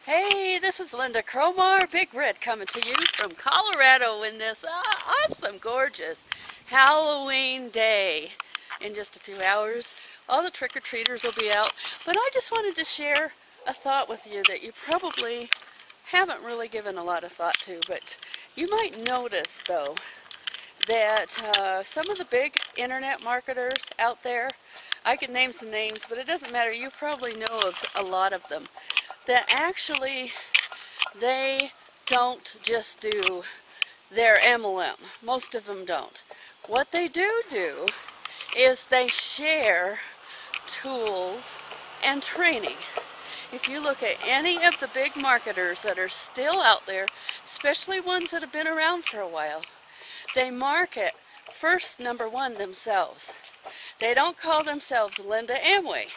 Hey, this is Lynda Cromar, Big Red, coming to you from Colorado in this awesome, gorgeous Halloween day. In just a few hours, all the trick-or-treaters will be out, but I just wanted to share a thought with you that you probably haven't really given a lot of thought to, but you might notice, though, that some of the big internet marketers out there, I can name some names, but it doesn't matter, you probably know of a lot of them, that actually they don't just do their MLM. Most of them don't. What they do is they share tools and training. If you look at any of the big marketers that are still out there, especially ones that have been around for a while, they market first, number one, themselves. They don't call themselves Lynda Amway.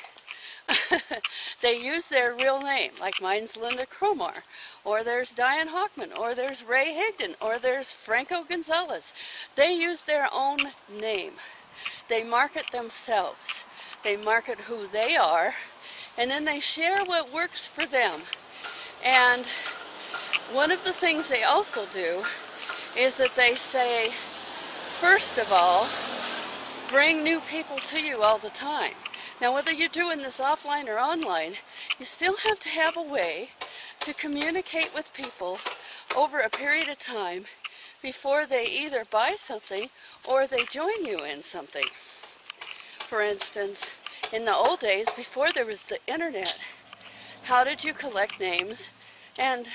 They use their real name, like mine's Lynda Cromar, or there's Diane Hockman, or there's Ray Higdon, or there's Franco Gonzalez. They use their own name. They market themselves. They market who they are, and then they share what works for them. And one of the things they also do is that they say, first of all, bring new people to you all the time. Now, whether you're doing this offline or online, you still have to have a way to communicate with people over a period of time before they either buy something or they join you in something. For instance, in the old days, before there was the internet, how did you collect names and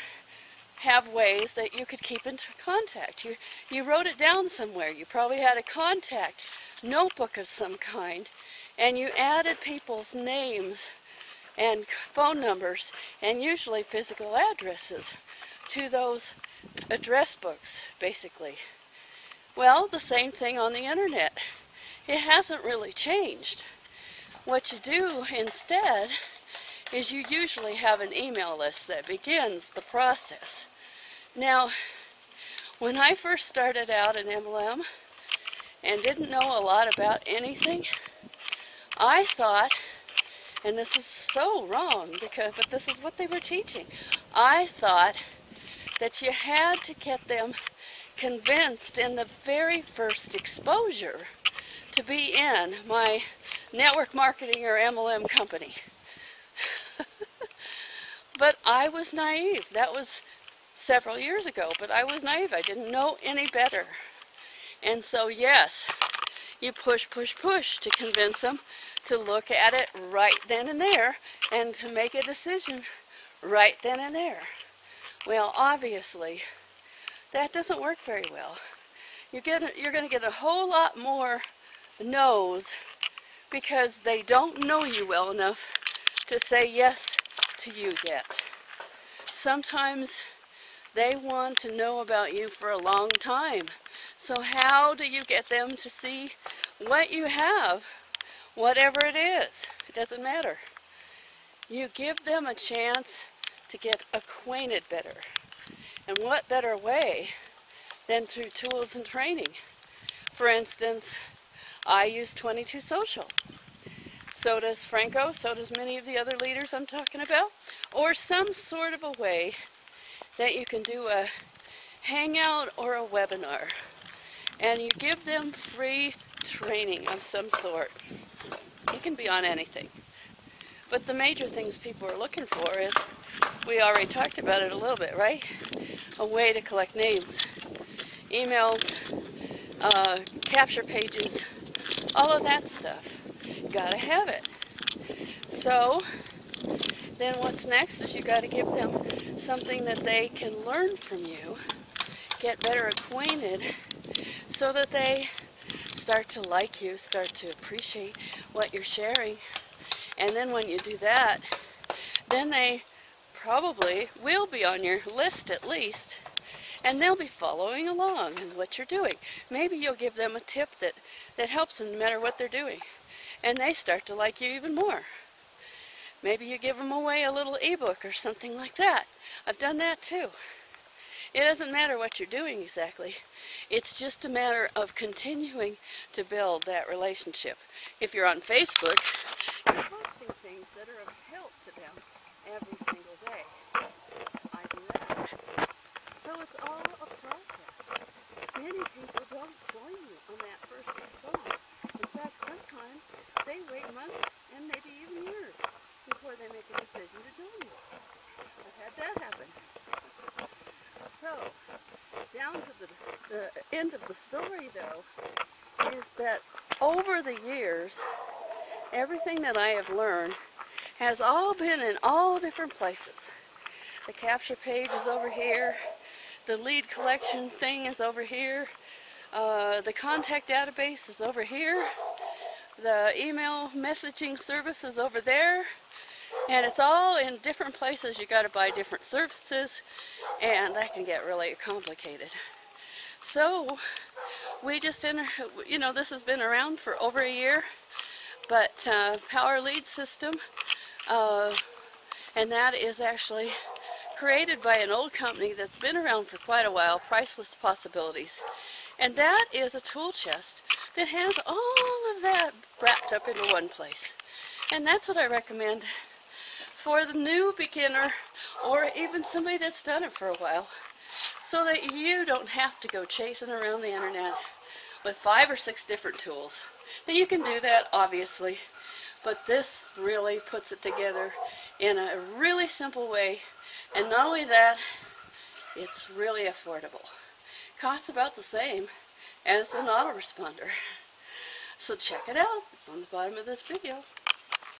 have ways that you could keep in contact? You wrote it down somewhere. You probably had a contact notebook of some kind, and you added people's names and phone numbers and usually physical addresses to those address books, basically. Well, the same thing on the internet. It hasn't really changed. What you do instead is you usually have an email list that begins the process. Now, when I first started out in MLM and didn't know a lot about anything, I thought, and this is so wrong, but this is what they were teaching, I thought that you had to get them convinced in the very first exposure to be in my network marketing or MLM company. But I was naive. That was several years ago, but I was naive. I didn't know any better. And so, yes, you push to convince them to look at it right then and there and to make a decision right then and there. Well, obviously, that doesn't work very well. You're going to get a whole lot more no's because they don't know you well enough to say yes to you yet. Sometimes they want to know about you for a long time. So how do you get them to see what you have, whatever it is? It doesn't matter. You give them a chance to get acquainted better. And what better way than through tools and training? For instance, I use 22 Social. So does Franco, so does many of the other leaders I'm talking about. Or some sort of a way that you can do a hangout or a webinar. And you give them free training of some sort. It can be on anything. But the major things people are looking for is, we already talked about it a little bit, right? A way to collect names, emails, capture pages, all of that stuff. Gotta have it. So then what's next is you gotta give them something that they can learn from you, get better acquainted, so that they start to like you, start to appreciate what you're sharing. And then when you do that, then they probably will be on your list at least, and they'll be following along in what you're doing. Maybe you'll give them a tip that helps them no matter what they're doing, and they start to like you even more. Maybe you give them away a little ebook or something like that. I've done that too. It doesn't matter what you're doing exactly. It's just a matter of continuing to build that relationship. If you're on Facebook, you're posting things that are of help to them every single day. end of the story, though, is that over the years, everything that I have learned has all been in all different places. The capture page is over here. The lead collection thing is over here. The contact database is over here. The email messaging service is over there. And it's all in different places. You got to buy different services, and that can get really complicated. So we just this has been around for over a year, but Power Lead System, and that is actually created by an old company that's been around for quite a while, Priceless Possibilities. And that is a tool chest that has all of that wrapped up into one place. And that's what I recommend for the new beginner, or even somebody that's done it for a while, so that you don't have to go chasing around the internet with 5 or 6 different tools. Now you can do that, obviously, but this really puts it together in a really simple way. And not only that, it's really affordable. Costs about the same as an autoresponder. So check it out. It's on the bottom of this video.